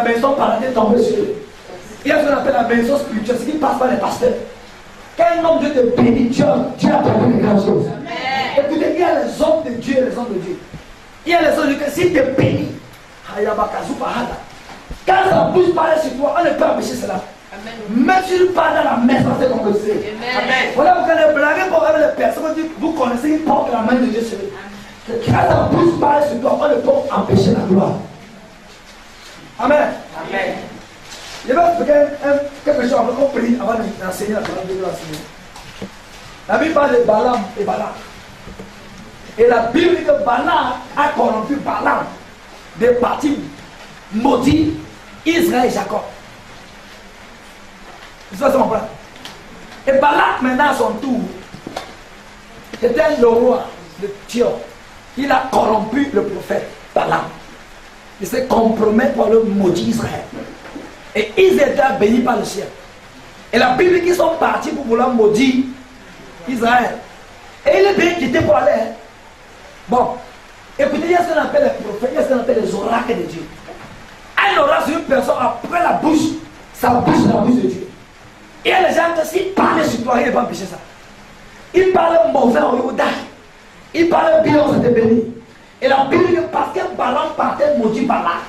maison paradis est tombée sur eux. Il y a ce qu'on appelle la maison spirituelle, ce qui passe par les pasteurs. Quand un homme de Dieu te bénit, Dieu a prévu de grandes choses. Écoutez, il y a les hommes de Dieu et les hommes de Dieu. Il y a les hommes de Dieu que s'ils te bénissent, quand ça bouge par sur toi, on ne peut empêcher cela. Même si tu pars dans la maison, c'est comme le sait. Voilà pourquoi les blagues pour les personnes, vous connaissez, ils portent la main de Dieu sur eux. Quand ça bouge par sur toi, on ne peut empêcher la gloire. Amen. Amen. Je vais expliquer quelque chose avant qu'on prie, avant d'enseigner la parole de Dieu. La Bible parle de Balaam et Balak. Et la Bible dit que Balak a corrompu Balaam des parties maudites Israël et Jacob. C'est ça mon frère. Et Balak maintenant à son tour, c'était le roi de Tyr. Il a corrompu le prophète Balaam. Il s'est compromis pour le maudit Israël. Et ils étaient bénis par le ciel. Et la Bible dit qu'ils sont partis pour vouloir maudire Israël. Et il est bien quitté pour aller. Bon, écoutez, il y a ce qu'on appelle les prophètes, il y a ce qu'on appelle les oracles de Dieu. Un oracle, c'est une personne après la bouche, ça bouche la bouche de Dieu. Et il y a les gens qui, s'ils parlent sur toi, ils ne vont pas empêcher ça. Ils parlent mauvais au Yoda. Ils parlent bien, ça te bénit. Et la Bible dit parce que Balaam partait maudit Balak.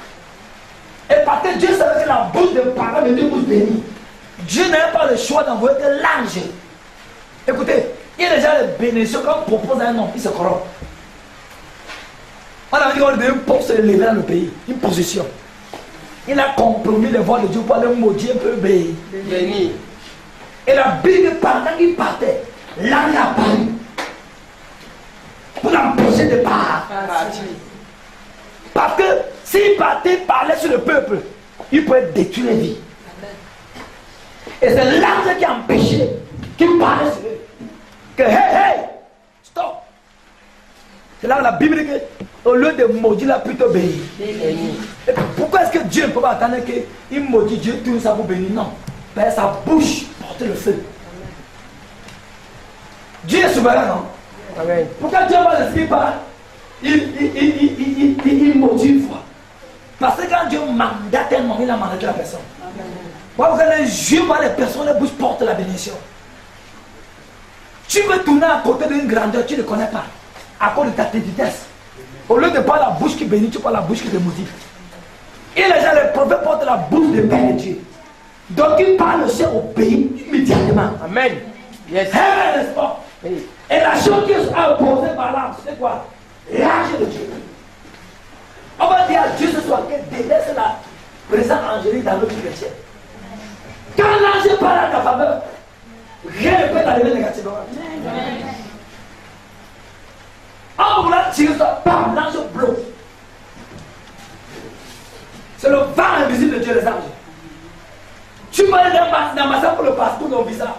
Et parce que Dieu savait que la bouche de Balaam était une bouche bénie. Dieu n'avait pas le choix d'envoyer que l'ange. Écoutez, il y a déjà les bénédictions quand on propose à un homme, il se corrompt. On a dit qu'on devait pour se lever dans le pays, une position. Il a compromis les voies de Dieu pour aller maudire un peu béni. Et la Bible, pendant qu'il partait, l'ange a apparu pour l'empêcher de partir. Parce que s'il partait, parlait sur le peuple, il pouvait détruire les vies. Et c'est l'ange qui a empêché qu'il parlait sur eux. Que hey, stop. C'est là où la Bible dit qu'au lieu de maudire, il a plutôt béni. Et pourquoi est-ce que Dieu ne peut pas attendre qu'il maudit Dieu tout ça pour bénir? Non. Ben, sa bouche porte le feu. Dieu est souverain, non? Amen. Pourquoi Dieu va l'esprit par il maudit une fois? Parce que quand Dieu mandate un homme, il a mandaté la personne. Pourquoi les yeux par les personnes, les bouches portent la bénédiction. Tu veux tourner à côté d'une grandeur, tu ne connais pas. À cause de ta vitesse. Au lieu de pas la bouche qui bénit, tu parles la bouche qui te maudit. Et les gens, les prophètes portent la bouche de Père de Dieu. Donc ils parlent le ciel au pays immédiatement. Amen. Yes. N'est-ce pas? Oui. Et la chose qui a opposé Balaam, c'est quoi? L'ange de Dieu. On va dire à Dieu ce soir que délaisse la présence angélique dans notre chrétien. Quand l'ange parle à ta faveur, rien ne peut t'arriver négativement. En voulant tirer ça, bam, l'ange bloque. C'est le vent invisible de Dieu, les anges. Tu vas aller dans l'ambassade pour le passeport, ton visa.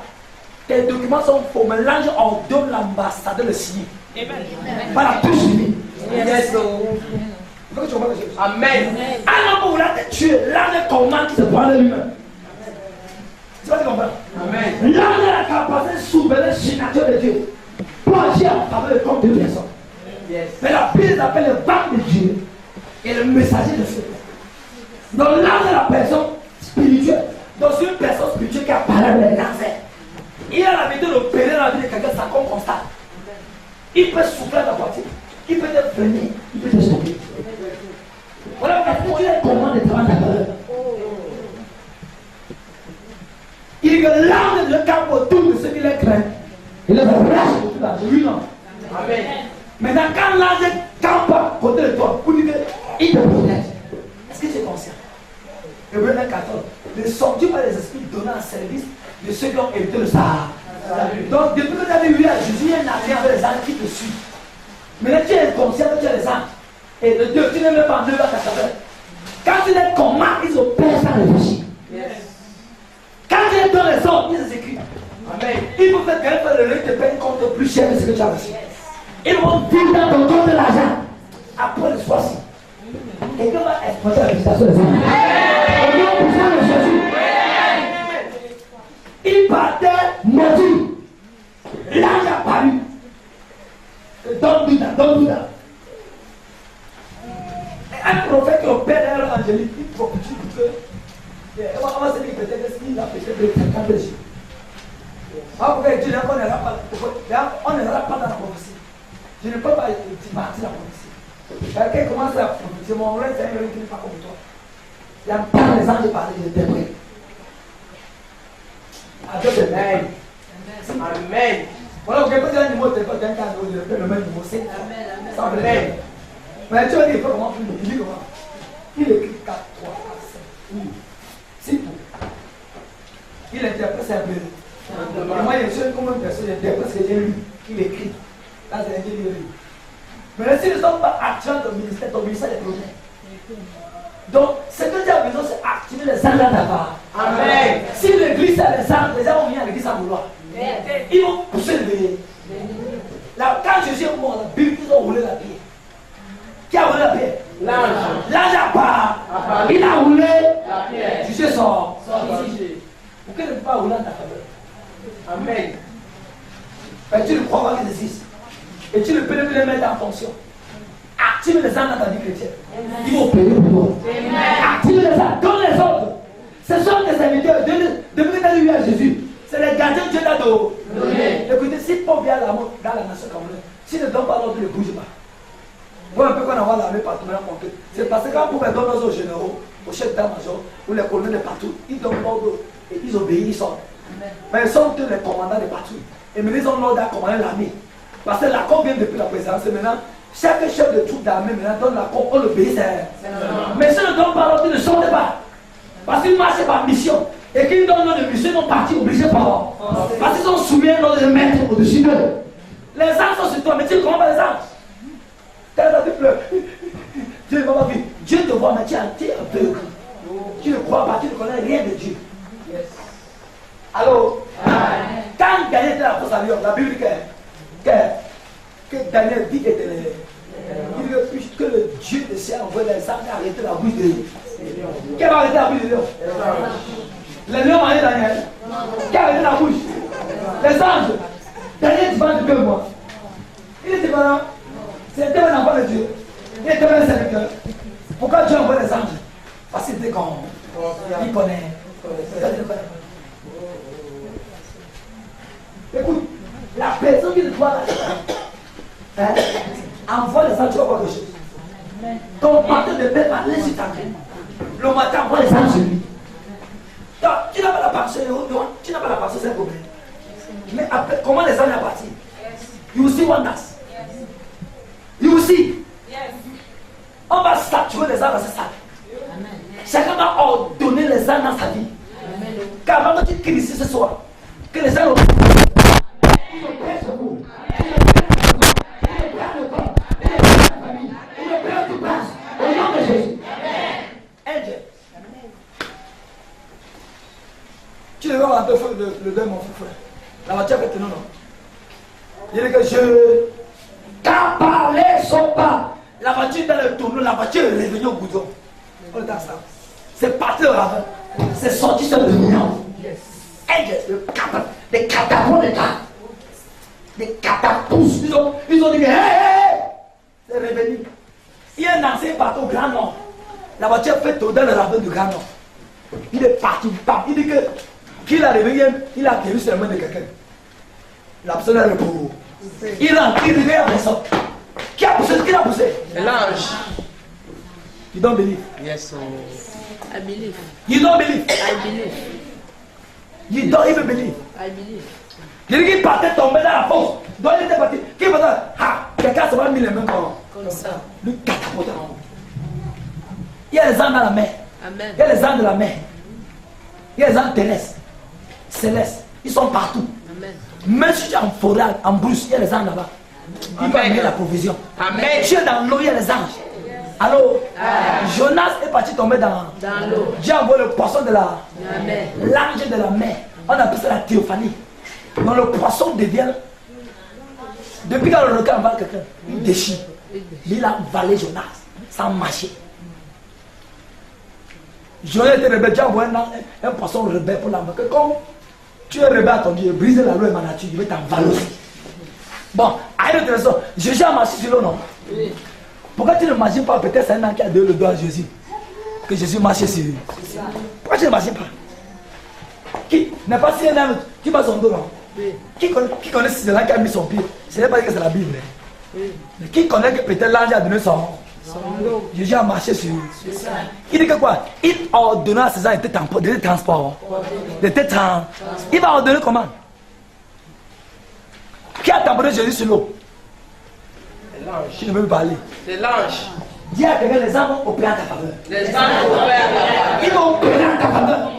Tes documents sont faux, mais l'ange ordonne l'ambassade de le signer. Par la touche divine. Amen. Alors pour vouloir te tuer, l'ange commande qui se prend de lui-même. Tu vas te comprendre? Amen. L'ange a la capacité de soulever le signature de Dieu pour agir en faveur de compte de personne. Yes. Mais la Bible appelle le vent de Dieu et le messager de feu. Donc l'ange est la personne spirituelle. Donc c'est une personne spirituelle qui apparaît avec les lancers. Il a l'habitude d'opérer dans la vie de quelqu'un, ça comme constat. Il peut souffler ta partie. Il peut te freiner. Il peut te stopper. Voilà parce que Dieu commande de travailler à l'heure. Il dit que l'ange le camp autour de ceux qui les craignent. Il les arrache de tout l'argent. Oui, non. Amen. Maintenant, quand l'ange campe à côté de toi, pour dire qu'il te protège. Est-ce que tu es conscient? Hébreux 14. Les sortis par les esprits donnés en service de ceux qui ont hérité le Sahara. Donc, depuis que tu as vu à Jésus, il y a un avion avec les anges qui te suivent. Maintenant, tu es conscient que tu as les anges. Et de Dieu, tu ne mets pas 9 à 4 heures. Quand tu les commandes, ils opèrent sans réfléchir. Quand tu les donnes les ordres, ils exécutent. Amen. Il faut faire quelqu'un faire le lait te paye un compte plus cher que ce que tu as reçu. Ils vont vivre dans ton compte de l'argent. Après le soir-ci. Quelqu'un va exploiter la visitation des anges. Au nom puissant de Jésus. Il partait maudit. L'ange a paru. Donne-nous là. Un prophète qui opère dans évangélique, il faut que tu dises que. On va se dire peut-être qu'il a peut-être 50 jours. Pourquoi Dieu on n'ira pas dans la prophétie. Je ne peux pas partir la prophétie. Quelqu'un commence à prophétiser, mon rêve, c'est un rêve qui n'est pas comme toi. Il y a pas les anges parler, il était prêt. Amen. Amen. Voilà, vous pouvez dire un numéro de téléphone, quelqu'un a le même numéro, c'est Amen. Mais tu vas dire, comment il dit comment? Il écrit 4, 3, 4, 5, 8, 6 pour. Il interprète, c'est un peu. Et moi, il y a une commune personne, il interprète ce que j'ai lu. Il écrit. Là, c'est un peu lu. Mais si nous ne sommes pas actifs dans le ministère est problème. Donc, ce que Dieu a besoin, c'est activer les anges d'abord. Amen. Si l'église a les anges, les gens vont venir à l'église sans vouloir. Ils vont pousser le veillé. Là, quand Jésus est mort, la Bible, ils ont roulé la pierre. Qui a roulé la pierre? L'ange. L'ange a part. Il a roulé la pierre. Jésus sort. Pourquoi il ne peut pas rouler dans ta faveur? Amen. Mais tu ne crois pas qu'il existe. Et tu ne peux plus les mettre en fonction. Active les âmes dans ta vie chrétienne. Ils vont payer pour toi. Active les âmes. Comme les autres. Ce sont des serviteurs. Depuis que tu as eu à Jésus, c'est les gardiens que Dieu t'a donné. Écoutez, si Paul vient dans la nation camerounaise, s'il ne donne pas l'ordre, il ne bouge pas. Moi, un peu qu'on envoie l'armée partout, c'est parce que quand Paul donne aux généraux, aux chefs d'état-major, ou les colonels de partout, ils donnent l'ordre et ils obéissent, ils sortent. Mais ils sont tous les commandants de partout. Et maintenant, ils ont l'ordre à commander l'armée. Parce que l'accord vient depuis la présidence. Et maintenant, chaque chef de troupe d'armée maintenant donne l'accord, on l'obéit. Mais si ne donne pas l'ordre, ils ne sortent pas. Parce qu'ils marchent par mission. Et qu'ils donnent l'ordre de mission, ils sont partis obligés par. Parce qu'ils sont soumis à l'ordre de mettre au-dessus d'eux. Les anges sont sur toi, mais tu ne comprends pas les anges. Tu pleures. Dieu ne va pas vivre. Dieu te voit, mais tu es aveugle. Tu ne crois pas, tu ne connais rien de Dieu. Allô? Quand Daniel était à la fosse à Lyon, la Bible dit que Daniel dit qu'il dit que le Dieu de ciel envoie les anges arrêter la bouche de Lion. Qui va arrêter la bouche de Lion? Les lions ont arrêté Daniel. Qui a arrêté la bouche? Les anges. Daniel est devant 2 mois. Il était devant. C'était un enfant de Dieu. Il était un serviteur. Pourquoi Dieu envoie les anges? Parce qu'il était comme. Il connaît. Écoute, la personne qui te voit là, envoie les anges, tu vas voir quelque chose. Ton partenaire de paix parler sur ta vie. Le matin, envoie les anges sur lui. Donc, tu n'as pas la pensée, tu n'as pas la pensée, c'est un problème. Mais après, comment les anges sont partis? You see wonders. You see. On va statuer les anges dans ce sac. Chacun va ordonner les anges dans sa vie. Car avant que tu cries ici ce soir, que les anges tu le vois le deux mon frère. La voiture fait non. Il dit que quand parler son pas, la voiture dans le tourneau, la voiture est revenue au goudron. On est dans ça. C'est parti au ravin. C'est sorti sur le mignon. Des catapultes d'État. Des catapultes. Ils ont dit que c'est revenu. Il y a un ancien parti au Grand Nord. La voiture fait tout dans le ravin du Grand Nord. Il est parti, bam. Il dit que qu'il a réveillé, il a guéri sur la main de quelqu'un. La personne est pour. Il rentre, il réveille la personne. Qui a poussé? Qui l'a poussé? L'ange. You don't believe? Yes, sir. I believe. You don't believe? I believe. You don't even believe? I believe. Il dit qu'il partait tomber dans la fosse. Donc il était parti. Qui va dire, ah, quelqu'un se va mis les mains Comme ça. Le catapulte. Il y a les anges dans la mer. Amen. Il y a les anges de la mer. Il y a les anges terrestres, célestes. Ils sont partout. Amen. Même si tu es en forêt, en brousse, il y a les anges là-bas. Ils vont amener la provision. Amen. Tu es dans l'eau, il y a les anges. Alors, Jonas est parti tomber dans l'eau. Dieu envoie le poisson de la. Amen. L'ange de la mer. On appelle ça la théophanie. Donc le poisson devient. Depuis quand le requin avale quelqu'un, il déchire. Il a avalé Jonas sans marcher. Jonas était rebelle, Dieu a envoyé un poisson rebelle pour l'envoyer. Comme tu es rebelle à ton Dieu, briser la loi et ma nature, il va t'envaler aussi. Bon, à une autre raison, Jésus a marché sur l'eau, non? Oui. Pourquoi tu ne imagines pas peut-être c'est un an qui a donné le doigt à Jésus? que Jésus marchait sur eux. Pourquoi tu ne marches pas? Qui n'est pas si un homme qui va son dos là? Qui connaît si c'est là qui a mis son pied? Ce n'est pas que c'est la Bible. Mais qui connaît que peut-être l'ange a donné son dos? Jésus a marché sur eux. Il dit que quoi? Il ordonna à ces gens de transport. Il va ordonner comment? Qui a tamponné Jésus sur l'eau? Qui ne veut pas parler? C'est l'ange. Dis à quelqu'un, les gens vont opérer en ta faveur. Les anges opèrent. Ils vont opérer en ta faveur.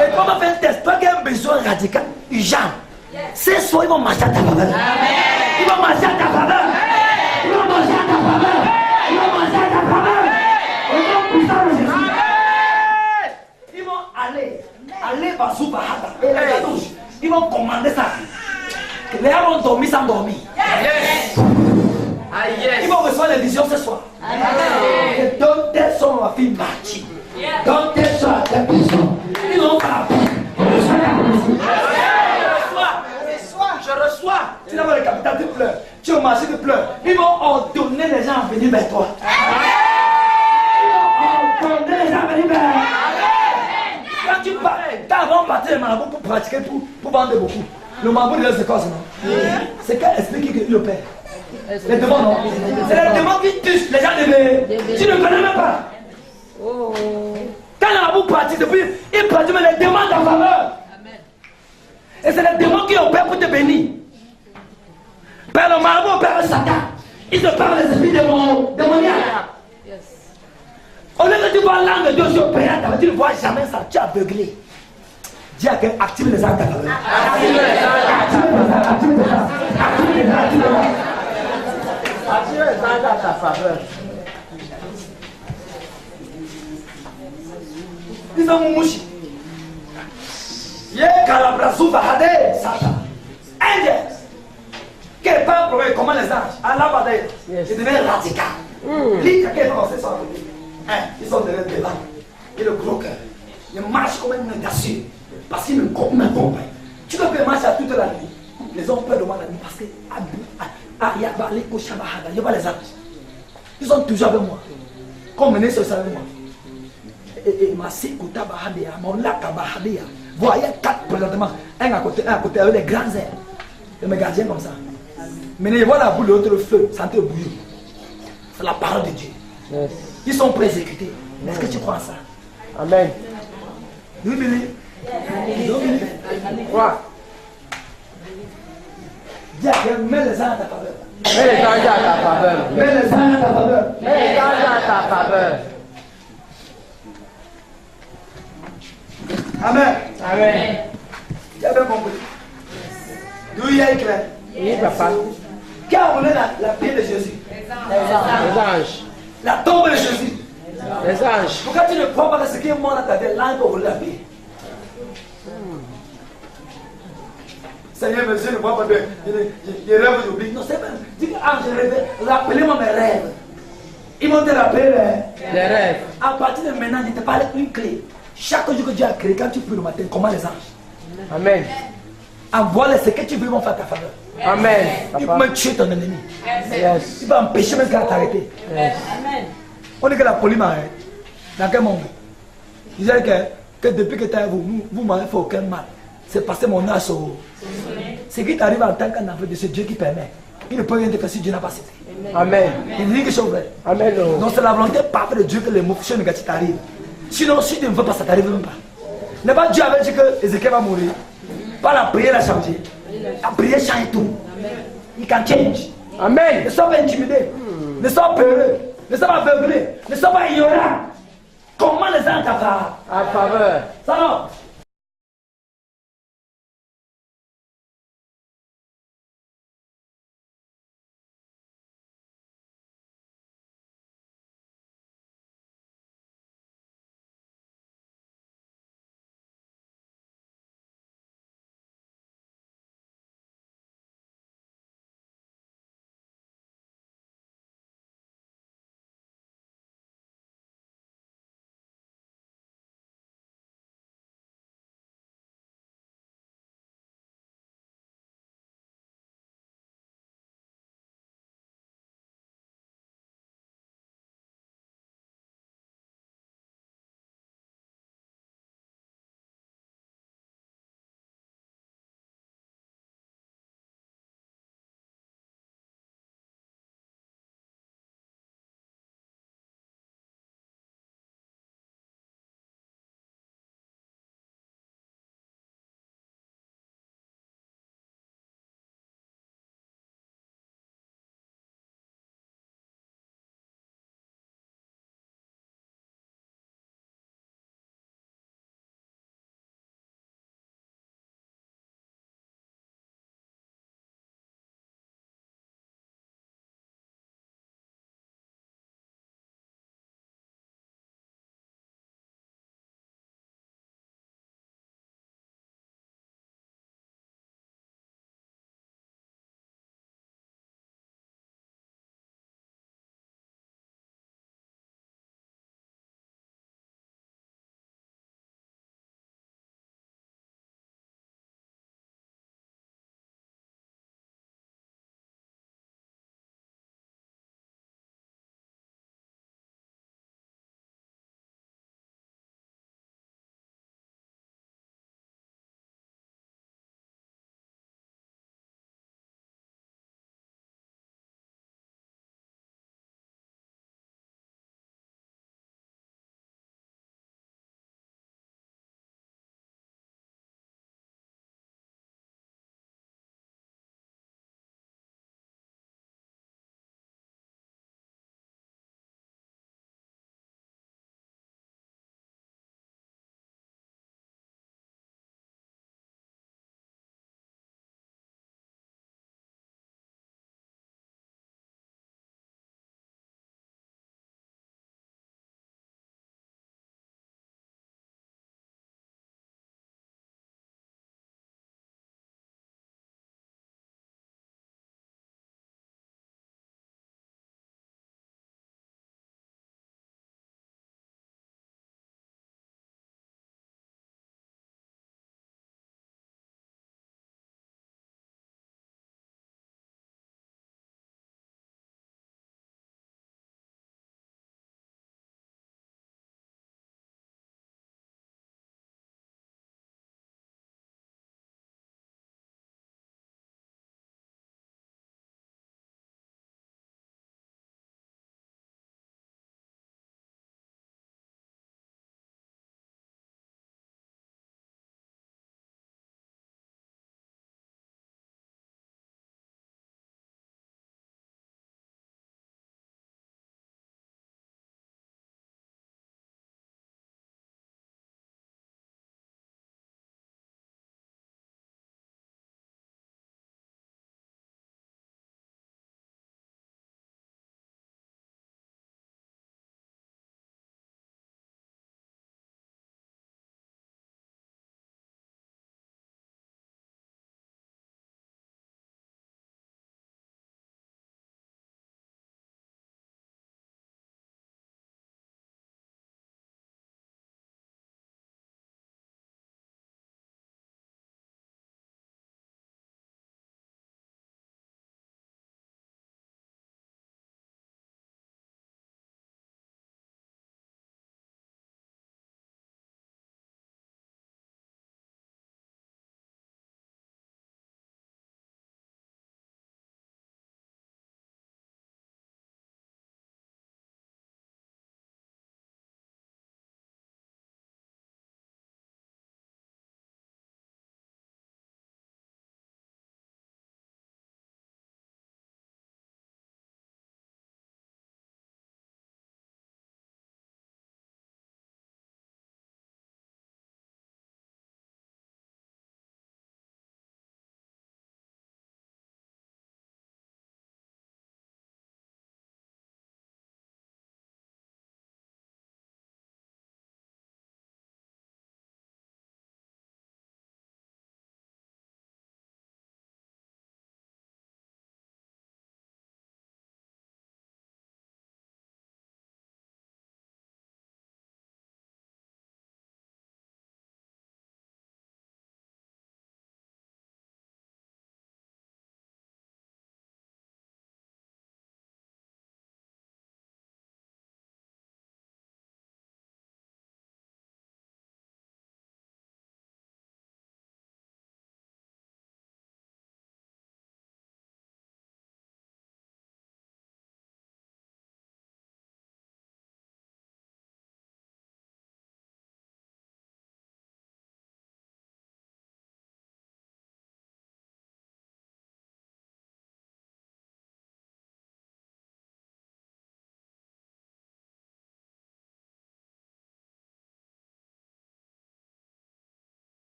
Et comment faire un test? Toi qui as un besoin radical, urgent. Ce soir, ils vont marcher à ta faveur. Ils vont marcher à ta faveur. Ils vont marcher à ta faveur. Ils vont marcher à ta faveur. Ils vont puissant de Jésus. Ils vont aller Bazou Bahata. Et les cartouches, ils vont commander ça. Les gens vont dormir sans dormir. Yes. Ah yes. Ils vont recevoir les visions ce soir. Et donne tes sons à ma fille Marty. Donne tes sons à tes personnes. Ils n'ont pas la Je reçois. Tu n'as pas le capital, tu pleures. Tu es au marché, tu pleures. Ils vont ordonner les gens à venir vers toi. Ils vont ordonner les gens à venir vers toi. Quand tu parles, quand on partir les marabouts pour pratiquer, pour vendre beaucoup. Le marabout de c'est quoi ça, non? C'est qu'à expliquer qu'il opère. Les démons, non? C'est les démons qui touchent les gens de bébé. Tu ne connais même pas. Quand le marabout pratique, depuis, il pratique les démons en faveur. Et c'est les démons qui opèrent pour te bénir. Père le marabout opère le Satan. Il te parle des esprits démoniaques. Au lieu que tu vois l'ange de Dieu sur opérer, tu ne vois jamais ça. Tu es aveuglé. Dis à quelqu'un, active les anges à ta faveur. Active les anges à ta faveur. Ils ont mouchi. Kalabrazou Bahade, Satan. Angels. Quel pas problème, comment les anges? Allah Badaï. Ils deviennent radicaux. Lis quelqu'un dans ce sens. Ils sont derrière le devant. Et le gros cœur. Ils marchent comme un audacieux. Parce qu'ils m'accompagnent. Tu peux que marcher toute la nuit. Les hommes peur de moi la nuit parce que il y a pas les anges. Ils sont toujours avec moi. Comme menez sur ça avec moi. Et ma sikuta bahadea, mon lac bahadea. Voyez 4 présentement, un à côté avec les grands airs. Et mes gardiens comme ça. Mais voilà la boule de l'autre feu, sentez le bouillon. C'est la parole de Dieu. Yes. Ils sont présécutés. Est-ce que tu crois à ça? Amen. Oui, bébé. Quoi? Dis à quelqu'un, mets les anges à ta faveur. Mets les anges à ta faveur. Mets les anges à ta faveur. Mets les anges à ta faveur. Amen. Amen. Tu as bien compris. D'où il y a éclair. Oui, papa. Qui a roulé la pied de Jésus? Les anges. La tombe de Jésus. Les anges. Pourquoi tu ne crois pas que ce qui est mort dans ta tête, l'ange peut rouler la pied? Seigneur, monsieur, je ne vois pas de. Je rêve, j'oublie. Non, c'est pas. Dis que je rêve. Rappelez-moi mes rêves. Ils vont te rappeler les rêves. À partir de maintenant, je te parle une clé. Chaque jour que Dieu a créé, quand tu pries le matin, comment les anges? Amen. Envoie-les ce que tu veux, ils vont faire ta faveur. Amen. Ils peuvent tuer ton ennemi. Yes. Ils vont empêcher même qu'à t'arrêter. Yes. On dit que la police m'arrête. Dans quel monde? Ils disent que depuis que tu es vous ne m'avez fait aucun mal. C'est passé mon âge au. Ce qui t'arrive en tant qu'un enfant de ce Dieu qui permet. Il ne peut rien te faire si Dieu n'a pas cité. Amen. Il dit que c'est vrai. Amen. Donc c'est la volonté parfaite de Dieu que les motions négatives t'arrivent. Sinon, si tu ne veux pas, ça t'arrive même pas. N'est pas Dieu avait dit que Ézéchiel va mourir. Pas la prière a changé. La prière change tout. Il can change. Amen. Ne sois pas intimidé. Ne sois pas peureux.